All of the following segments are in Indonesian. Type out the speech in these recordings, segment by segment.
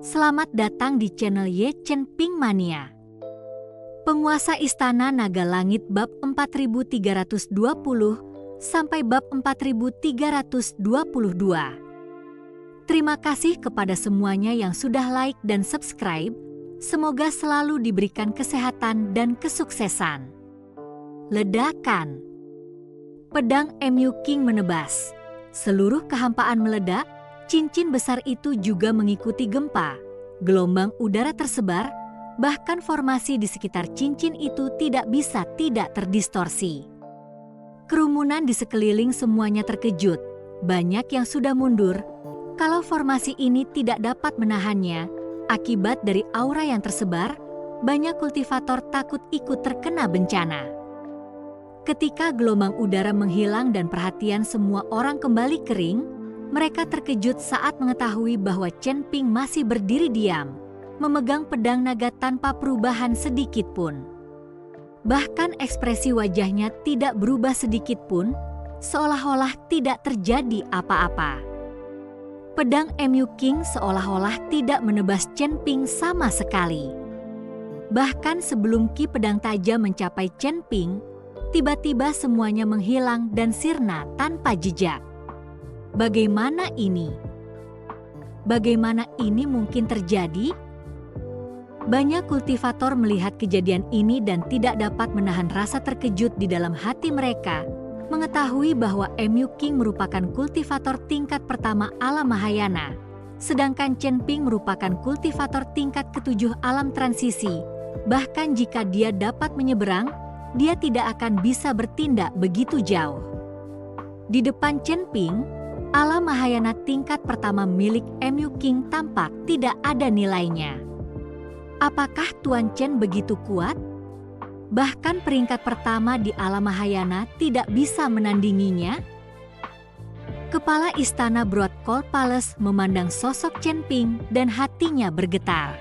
Selamat datang di channel Ye Chen Ping Mania. Penguasa Istana Naga Langit bab 4320 sampai bab 4322. Terima kasih kepada semuanya yang sudah like dan subscribe. Semoga selalu diberikan kesehatan dan kesuksesan. Ledakan. Pedang MU King menebas. Seluruh kehampaan meledak. Cincin besar itu juga mengikuti gempa. Gelombang udara tersebar, bahkan formasi di sekitar cincin itu tidak bisa tidak terdistorsi. Kerumunan di sekeliling semuanya terkejut. Banyak yang sudah mundur. Kalau formasi ini tidak dapat menahannya, akibat dari aura yang tersebar, banyak kultivator takut ikut terkena bencana. Ketika gelombang udara menghilang dan perhatian semua orang kembali kering, mereka terkejut saat mengetahui bahwa Chen Ping masih berdiri diam, memegang pedang naga tanpa perubahan sedikit pun. Bahkan ekspresi wajahnya tidak berubah sedikit pun, seolah-olah tidak terjadi apa-apa. Pedang MU King seolah-olah tidak menebas Chen Ping sama sekali. Bahkan sebelum ki pedang tajam mencapai Chen Ping, tiba-tiba semuanya menghilang dan sirna tanpa jejak. Bagaimana ini? Bagaimana ini mungkin terjadi? Banyak kultivator melihat kejadian ini dan tidak dapat menahan rasa terkejut di dalam hati mereka, mengetahui bahwa MU King merupakan kultivator tingkat pertama alam Mahayana, sedangkan Chen Ping merupakan kultivator tingkat ketujuh alam transisi. Bahkan jika dia dapat menyeberang, dia tidak akan bisa bertindak begitu jauh. Di depan Chen Ping, alam Mahayana tingkat pertama milik MU King tampak tidak ada nilainya. Apakah Tuan Chen begitu kuat? Bahkan peringkat pertama di alam Mahayana tidak bisa menandinginya? Kepala Istana Broadcall Palace memandang sosok Chen Ping dan hatinya bergetar.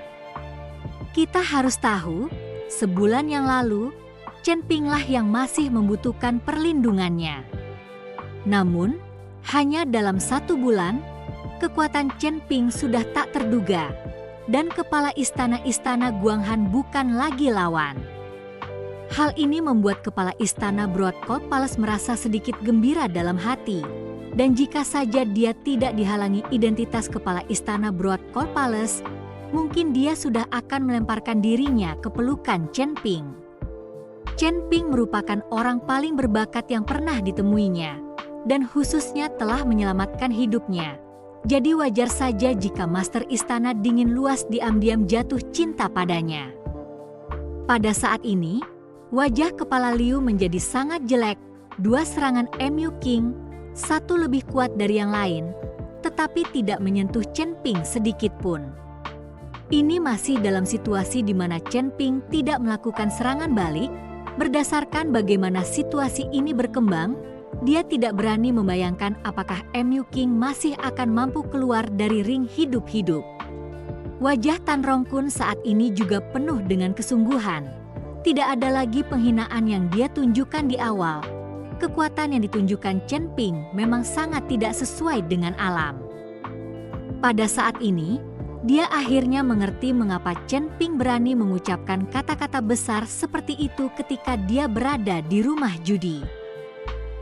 Kita harus tahu, sebulan yang lalu, Chen Ping lah yang masih membutuhkan perlindungannya. Namun, hanya dalam 1 bulan, kekuatan Chen Ping sudah tak terduga, dan kepala istana-istana Guanghan bukan lagi lawan. Hal ini membuat kepala istana Broadcall Palace merasa sedikit gembira dalam hati, dan jika saja dia tidak dihalangi identitas kepala istana Broadcall Palace, mungkin dia sudah akan melemparkan dirinya ke pelukan Chen Ping. Chen Ping merupakan orang paling berbakat yang pernah ditemuinya, dan khususnya telah menyelamatkan hidupnya. Jadi wajar saja jika Master Istana Dingin Luas diam-diam jatuh cinta padanya. Pada saat ini, wajah kepala Liu menjadi sangat jelek. 2 serangan MU King, satu lebih kuat dari yang lain, tetapi tidak menyentuh Chen Ping sedikit pun. Ini masih dalam situasi di mana Chen Ping tidak melakukan serangan balik. Berdasarkan bagaimana situasi ini berkembang, dia tidak berani membayangkan apakah MU King masih akan mampu keluar dari ring hidup-hidup. Wajah Tan Rongkun saat ini juga penuh dengan kesungguhan. Tidak ada lagi penghinaan yang dia tunjukkan di awal. Kekuatan yang ditunjukkan Chen Ping memang sangat tidak sesuai dengan alam. Pada saat ini, dia akhirnya mengerti mengapa Chen Ping berani mengucapkan kata-kata besar seperti itu ketika dia berada di rumah judi.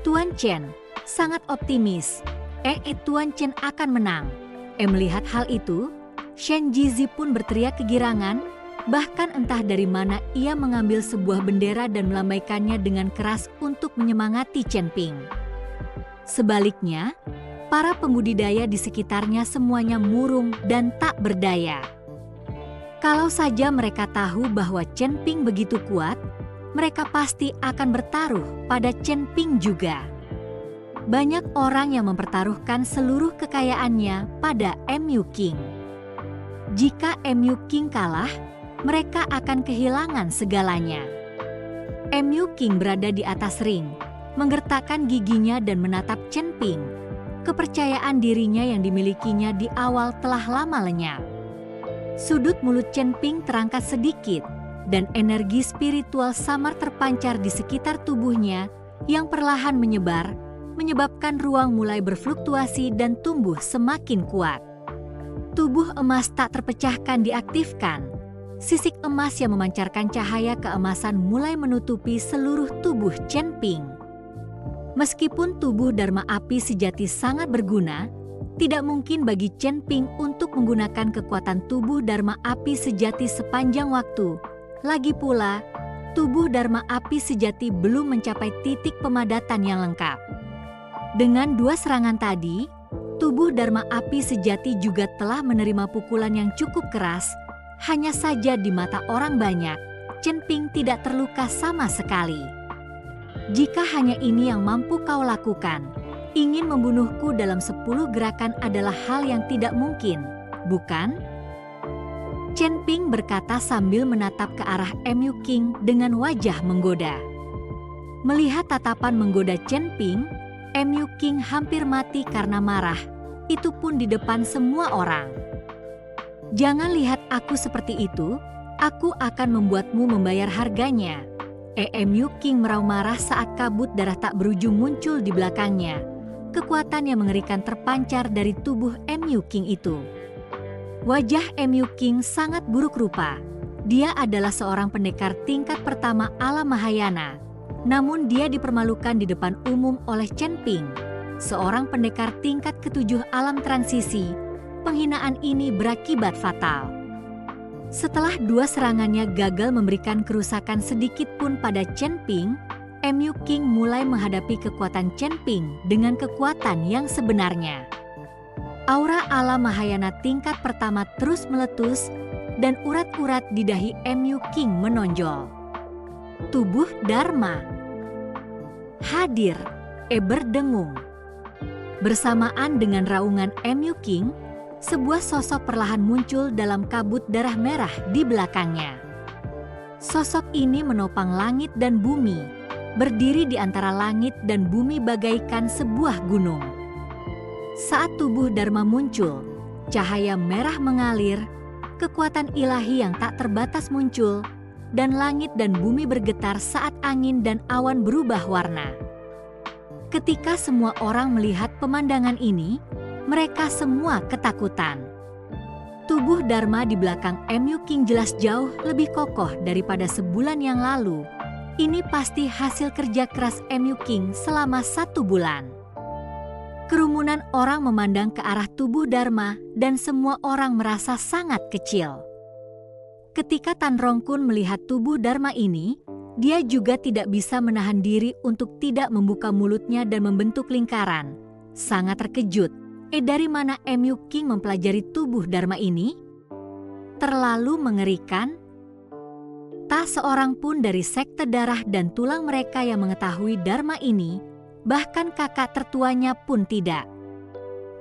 Tuan Chen sangat optimis. Tuan Chen akan menang. Melihat hal itu, Shen Jizi pun berteriak kegirangan. Bahkan entah dari mana ia mengambil sebuah bendera dan melambaikannya dengan keras untuk menyemangati Chen Ping. Sebaliknya, para pembudidaya di sekitarnya semuanya murung dan tak berdaya. Kalau saja mereka tahu bahwa Chen Ping begitu kuat, mereka pasti akan bertaruh pada Chen Ping juga. Banyak orang yang mempertaruhkan seluruh kekayaannya pada MU King. Jika MU King kalah, mereka akan kehilangan segalanya. MU King berada di atas ring, menggertakkan giginya dan menatap Chen Ping. Kepercayaan dirinya yang dimilikinya di awal telah lama lenyap. Sudut mulut Chen Ping terangkat sedikit, dan energi spiritual samar terpancar di sekitar tubuhnya yang perlahan menyebar, menyebabkan ruang mulai berfluktuasi dan tumbuh semakin kuat. Tubuh emas tak terpecahkan diaktifkan. Sisik emas yang memancarkan cahaya keemasan mulai menutupi seluruh tubuh Chen Ping. Meskipun tubuh Dharma api sejati sangat berguna, tidak mungkin bagi Chen Ping untuk menggunakan kekuatan tubuh Dharma api sejati sepanjang waktu. Lagi pula, tubuh Dharma api sejati belum mencapai titik pemadatan yang lengkap. Dengan 2 serangan tadi, tubuh Dharma api sejati juga telah menerima pukulan yang cukup keras. Hanya saja di mata orang banyak, Chen Ping tidak terluka sama sekali. Jika hanya ini yang mampu kau lakukan, ingin membunuhku dalam 10 gerakan adalah hal yang tidak mungkin, bukan? Chen Ping berkata sambil menatap ke arah MU King dengan wajah menggoda. Melihat tatapan menggoda Chen Ping, MU King hampir mati karena marah, itu pun di depan semua orang. Jangan lihat aku seperti itu, aku akan membuatmu membayar harganya. MU King meraung marah saat kabut darah tak berujung muncul di belakangnya. Kekuatan yang mengerikan terpancar dari tubuh MU King itu. Wajah MU King sangat buruk rupa. Dia adalah seorang pendekar tingkat pertama alam Mahayana. Namun dia dipermalukan di depan umum oleh Chen Ping, seorang pendekar tingkat ke-7 alam transisi. Penghinaan ini berakibat fatal. Setelah 2 serangannya gagal memberikan kerusakan sedikit pun pada Chen Ping, MU King mulai menghadapi kekuatan Chen Ping dengan kekuatan yang sebenarnya. Aura alam Mahayana tingkat pertama terus meletus dan urat-urat di dahi MU King menonjol. Tubuh Dharma hadir, berdengung. Bersamaan dengan raungan MU King, sebuah sosok perlahan muncul dalam kabut darah merah di belakangnya. Sosok ini menopang langit dan bumi, berdiri di antara langit dan bumi bagaikan sebuah gunung. Saat tubuh Dharma muncul, cahaya merah mengalir, kekuatan ilahi yang tak terbatas muncul, dan langit dan bumi bergetar saat angin dan awan berubah warna. Ketika semua orang melihat pemandangan ini, mereka semua ketakutan. Tubuh Dharma di belakang MU King jelas jauh lebih kokoh daripada sebulan yang lalu. Ini pasti hasil kerja keras MU King selama 1 bulan. Kerumunan orang memandang ke arah tubuh Dharma dan semua orang merasa sangat kecil. Ketika Tan Rongkun melihat tubuh Dharma ini, dia juga tidak bisa menahan diri untuk tidak membuka mulutnya dan membentuk lingkaran. Sangat terkejut. Dari mana MU King mempelajari tubuh Dharma ini? Terlalu mengerikan. Tak seorang pun dari sekte darah dan tulang mereka yang mengetahui Dharma ini, bahkan kakak tertuanya pun tidak.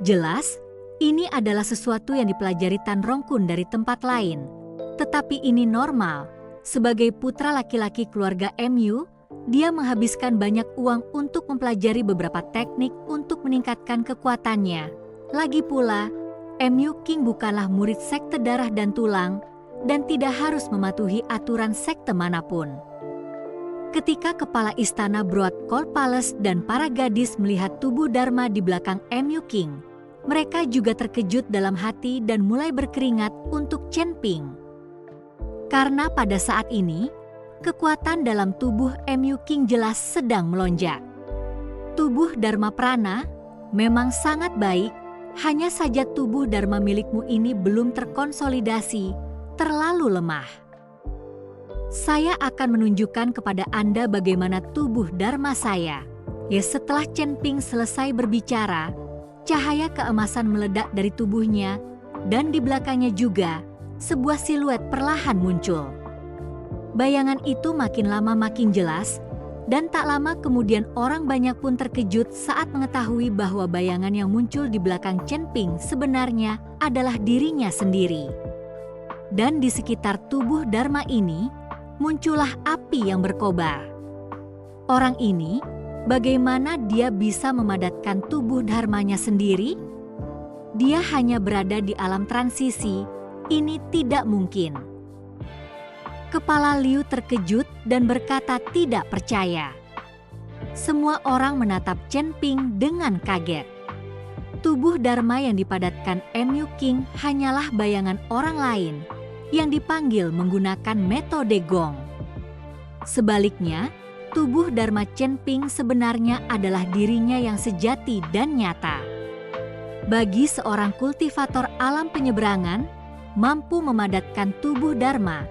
Jelas, ini adalah sesuatu yang dipelajari Tan Rongkun dari tempat lain. Tetapi ini normal. Sebagai putra laki-laki keluarga MU, dia menghabiskan banyak uang untuk mempelajari beberapa teknik untuk meningkatkan kekuatannya. Lagi pula, MU King bukanlah murid sekte darah dan tulang dan tidak harus mematuhi aturan sekte manapun. Ketika kepala istana Broadcall Palace dan para gadis melihat tubuh Dharma di belakang MU King, mereka juga terkejut dalam hati dan mulai berkeringat untuk Chen Ping. Karena pada saat ini, kekuatan dalam tubuh MU King jelas sedang melonjak. Tubuh Dharma Prana memang sangat baik, hanya saja tubuh Dharma milikmu ini belum terkonsolidasi, terlalu lemah. Saya akan menunjukkan kepada Anda bagaimana tubuh Dharma saya. Setelah Chen Ping selesai berbicara, cahaya keemasan meledak dari tubuhnya dan di belakangnya juga sebuah siluet perlahan muncul. Bayangan itu makin lama makin jelas, dan tak lama kemudian orang banyak pun terkejut saat mengetahui bahwa bayangan yang muncul di belakang Chen Ping sebenarnya adalah dirinya sendiri. Dan di sekitar tubuh Dharma ini, muncullah api yang berkobar. Orang ini, bagaimana dia bisa memadatkan tubuh Dharmanya sendiri? Dia hanya berada di alam transisi, ini tidak mungkin. Kepala Liu terkejut dan berkata tidak percaya. Semua orang menatap Chen Ping dengan kaget. Tubuh Dharma yang dipadatkan MU King hanyalah bayangan orang lain yang dipanggil menggunakan metode gong. Sebaliknya, tubuh Dharma Chen Ping sebenarnya adalah dirinya yang sejati dan nyata. Bagi seorang kultivator alam penyeberangan, mampu memadatkan tubuh Dharma,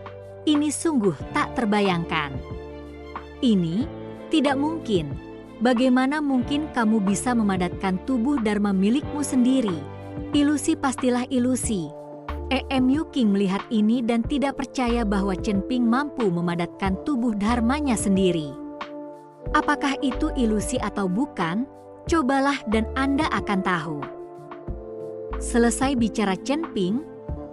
ini sungguh tak terbayangkan. Ini tidak mungkin. Bagaimana mungkin kamu bisa memadatkan tubuh Dharma milikmu sendiri? Ilusi pastilah ilusi. MU King melihat ini dan tidak percaya bahwa Chen Ping mampu memadatkan tubuh dharmanya sendiri. Apakah itu ilusi atau bukan? Cobalah dan Anda akan tahu. Selesai bicara Chen Ping,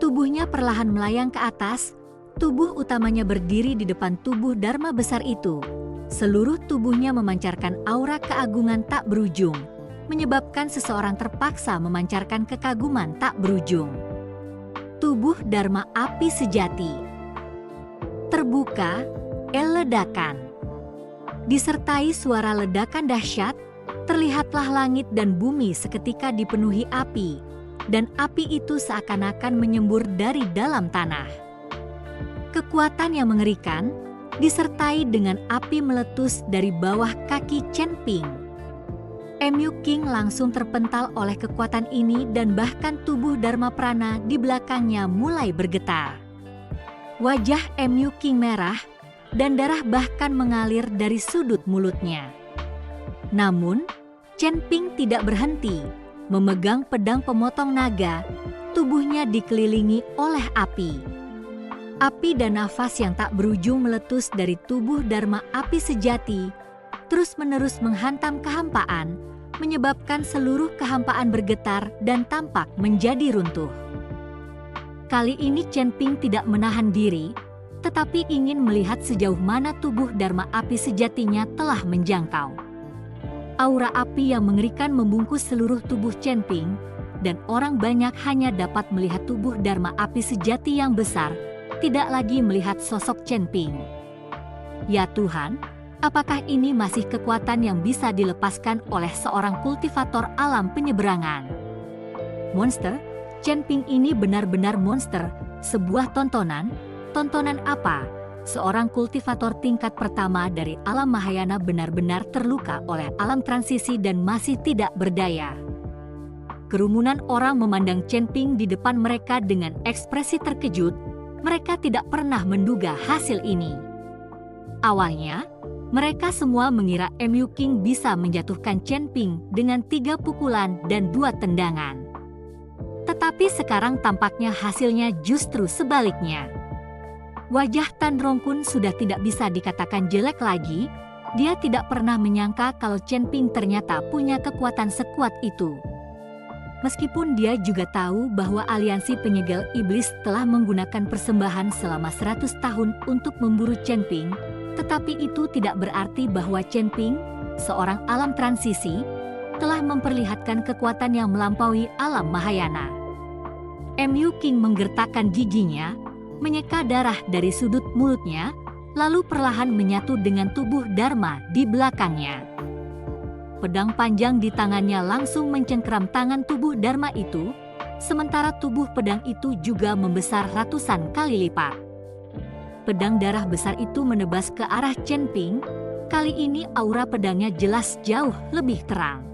tubuhnya perlahan melayang ke atas, tubuh utamanya berdiri di depan tubuh Dharma besar itu. Seluruh tubuhnya memancarkan aura keagungan tak berujung, menyebabkan seseorang terpaksa memancarkan kekaguman tak berujung. Tubuh Dharma api sejati. Terbuka, ledakan. Disertai suara ledakan dahsyat, terlihatlah langit dan bumi seketika dipenuhi api, dan api itu seakan-akan menyembur dari dalam tanah. Kekuatan yang mengerikan, disertai dengan api meletus dari bawah kaki Chen Ping. MU King langsung terpental oleh kekuatan ini dan bahkan tubuh Dharma Prana di belakangnya mulai bergetar. Wajah MU King merah dan darah bahkan mengalir dari sudut mulutnya. Namun, Chen Ping tidak berhenti, memegang pedang pemotong naga, tubuhnya dikelilingi oleh api. Api dan nafas yang tak berujung meletus dari tubuh Dharma api sejati, terus-menerus menghantam kehampaan, menyebabkan seluruh kehampaan bergetar dan tampak menjadi runtuh. Kali ini Chen Ping tidak menahan diri, tetapi ingin melihat sejauh mana tubuh Dharma api sejatinya telah menjangkau. Aura api yang mengerikan membungkus seluruh tubuh Chen Ping, dan orang banyak hanya dapat melihat tubuh Dharma api sejati yang besar, tidak lagi melihat sosok Chen Ping. Ya Tuhan, apakah ini masih kekuatan yang bisa dilepaskan oleh seorang kultivator alam penyeberangan? Monster, Chen Ping ini benar-benar monster, sebuah tontonan. Tontonan apa? Seorang kultivator tingkat pertama dari alam Mahayana benar-benar terluka oleh alam transisi dan masih tidak berdaya. Kerumunan orang memandang Chen Ping di depan mereka dengan ekspresi terkejut. Mereka tidak pernah menduga hasil ini. Awalnya, mereka semua mengira MU King bisa menjatuhkan Chen Ping dengan 3 pukulan dan 2 tendangan. Tetapi sekarang tampaknya hasilnya justru sebaliknya. Wajah Tan Rongkun sudah tidak bisa dikatakan jelek lagi. Dia tidak pernah menyangka kalau Chen Ping ternyata punya kekuatan sekuat itu. Meskipun dia juga tahu bahwa aliansi penyegel iblis telah menggunakan persembahan selama 100 tahun untuk memburu Chen Ping, tetapi itu tidak berarti bahwa Chen Ping, seorang alam transisi, telah memperlihatkan kekuatan yang melampaui alam Mahayana. MU King menggertakkan giginya, menyeka darah dari sudut mulutnya, lalu perlahan menyatu dengan tubuh Dharma di belakangnya. Pedang panjang di tangannya langsung mencengkeram tangan tubuh Dharma itu, sementara tubuh pedang itu juga membesar ratusan kali lipat. Pedang darah besar itu menebas ke arah Chen Ping, kali ini aura pedangnya jelas jauh lebih terang.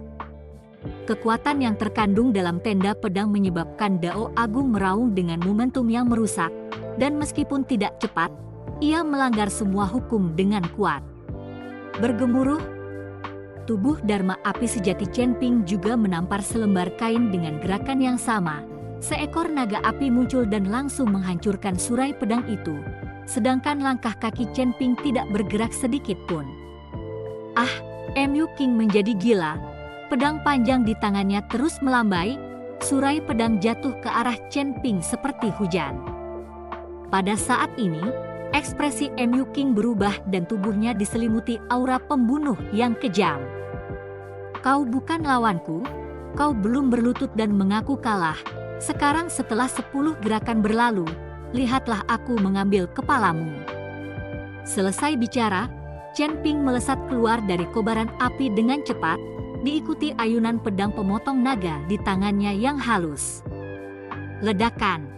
Kekuatan yang terkandung dalam tenda pedang menyebabkan Dao Agung meraung dengan momentum yang merusak, dan meskipun tidak cepat, ia melanggar semua hukum dengan kuat. Bergemuruh, tubuh Dharma api sejati Chen Ping juga menampar selembar kain dengan gerakan yang sama. Seekor naga api muncul dan langsung menghancurkan surai pedang itu, sedangkan langkah kaki Chen Ping tidak bergerak sedikit pun. MU King menjadi gila. Pedang panjang di tangannya terus melambai, surai pedang jatuh ke arah Chen Ping seperti hujan. Pada saat ini, ekspresi MU King berubah dan tubuhnya diselimuti aura pembunuh yang kejam. Kau bukan lawanku, kau belum berlutut dan mengaku kalah. Sekarang setelah 10 gerakan berlalu, lihatlah aku mengambil kepalamu. Selesai bicara, Chen Ping melesat keluar dari kobaran api dengan cepat, diikuti ayunan pedang pemotong naga di tangannya yang halus. Ledakan.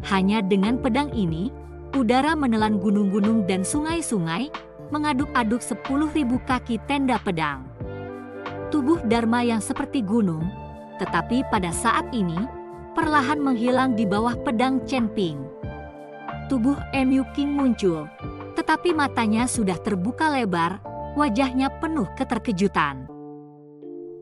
Hanya dengan pedang ini, udara menelan gunung-gunung dan sungai-sungai, mengaduk-aduk 10.000 kaki tenda pedang. Tubuh Dharma yang seperti gunung, tetapi pada saat ini, perlahan menghilang di bawah pedang Chen Ping. Tubuh Mu Qing muncul, tetapi matanya sudah terbuka lebar, wajahnya penuh keterkejutan.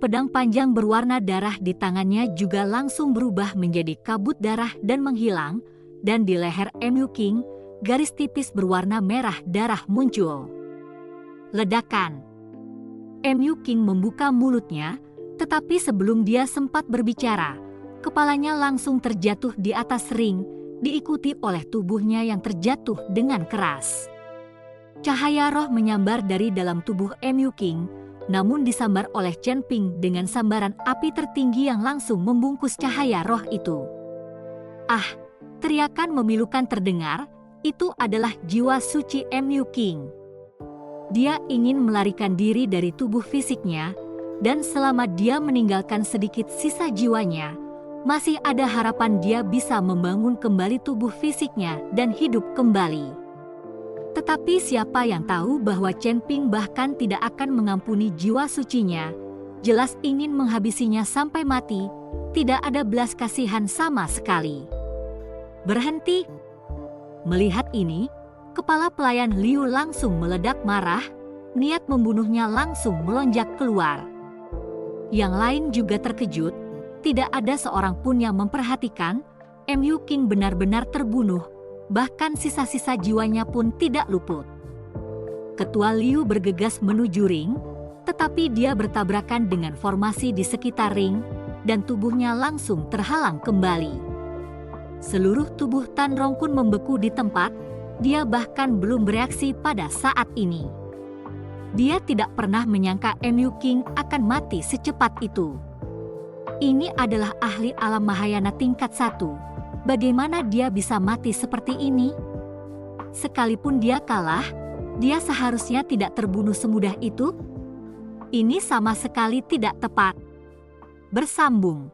Pedang panjang berwarna darah di tangannya juga langsung berubah menjadi kabut darah dan menghilang, dan di leher Mu Qing, garis tipis berwarna merah darah muncul. Ledakan. Mu Qing membuka mulutnya, tetapi sebelum dia sempat berbicara, kepalanya langsung terjatuh di atas ring, diikuti oleh tubuhnya yang terjatuh dengan keras. Cahaya roh menyambar dari dalam tubuh Mu Qing, namun disambar oleh Chen Ping dengan sambaran api tertinggi yang langsung membungkus cahaya roh itu. Ah, teriakan memilukan terdengar, itu adalah jiwa suci Mu Qing. Dia ingin melarikan diri dari tubuh fisiknya, dan selama dia meninggalkan sedikit sisa jiwanya, masih ada harapan dia bisa membangun kembali tubuh fisiknya dan hidup kembali. Tetapi siapa yang tahu bahwa Chen Ping bahkan tidak akan mengampuni jiwa sucinya, jelas ingin menghabisinya sampai mati, tidak ada belas kasihan sama sekali. Berhenti. Melihat ini, kepala pelayan Liu langsung meledak marah, niat membunuhnya langsung melonjak keluar. Yang lain juga terkejut, tidak ada seorang pun yang memperhatikan, Mu Qing benar-benar terbunuh, bahkan sisa-sisa jiwanya pun tidak luput. Ketua Liu bergegas menuju ring, tetapi dia bertabrakan dengan formasi di sekitar ring, dan tubuhnya langsung terhalang kembali. Seluruh tubuh Tan Rongkun membeku di tempat, dia bahkan belum bereaksi pada saat ini. Dia tidak pernah menyangka Mu Qing akan mati secepat itu. Ini adalah ahli alam Mahayana tingkat 1. Bagaimana dia bisa mati seperti ini? Sekalipun dia kalah, dia seharusnya tidak terbunuh semudah itu. Ini sama sekali tidak tepat. Bersambung.